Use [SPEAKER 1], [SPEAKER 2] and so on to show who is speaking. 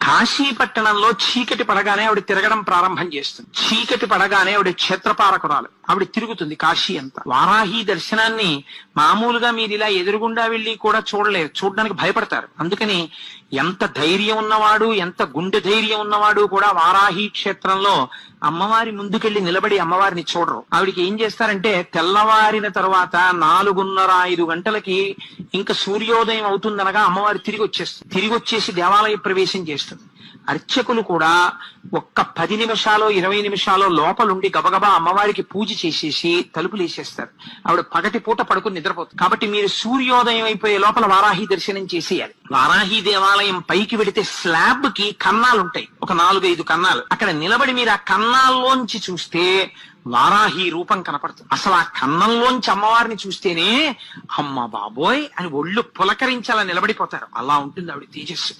[SPEAKER 1] కాశీపట్టణంలో చీకటి పడగానే ఆవిడ తిరగడం ప్రారంభం చేస్తుంది. చీకటి పడగానే ఆవిడ క్షేత్రపాలకురాలు, ఆవిడ తిరుగుతుంది కాశీ అంతా. వారాహి దర్శనాన్ని మామూలుగా మీరు ఇలా ఎదురుగుండా వెళ్ళి కూడా చూడలేరు, చూడడానికి భయపడతారు. అందుకని ఎంత ధైర్యం ఉన్నవాడు, ఎంత గుండె ధైర్యం ఉన్నవాడు కూడా వారాహి క్షేత్రంలో అమ్మవారి ముందుకెళ్లి నిలబడి అమ్మవారిని చూడరు. ఆవిడికి ఏం చేస్తారంటే తెల్లవారిన తర్వాత 4:30-5 గంటలకి ఇంకా సూర్యోదయం అవుతుందనగా అమ్మవారి తిరిగి వచ్చేస్తుంది. తిరిగి వచ్చేసి దేవాలయ ప్రవేశం చేస్తుంది. అర్చకులు కూడా ఒక్క 10 నిమిషాలు 20 నిమిషాలు లోపలుండి గబగబా అమ్మవారికి పూజ చేసేసి తలుపులు వేసేస్తారు. ఆవిడ పగటి పూట పడుకుని నిద్రపోతుంది. కాబట్టి మీరు సూర్యోదయం అయిపోయే లోపల వారాహి దర్శనం చేసేయాలి. వారాహి దేవాలయం పైకి వెడితే స్లాబ్ కి కన్నాలు ఉంటాయి, ఒక 4-5 కన్నాలు. అక్కడ నిలబడి మీరు ఆ కన్నాల్లోంచి చూస్తే వారాహి రూపం కనపడుతుంది. అసలు ఆ కన్నంలోంచి అమ్మవారిని చూస్తేనే అమ్మ బాబోయ్ అని ఒళ్ళు పులకరించాలని నిలబడిపోతారు. అలా ఉంటుంది ఆవిడ తేజస్సు.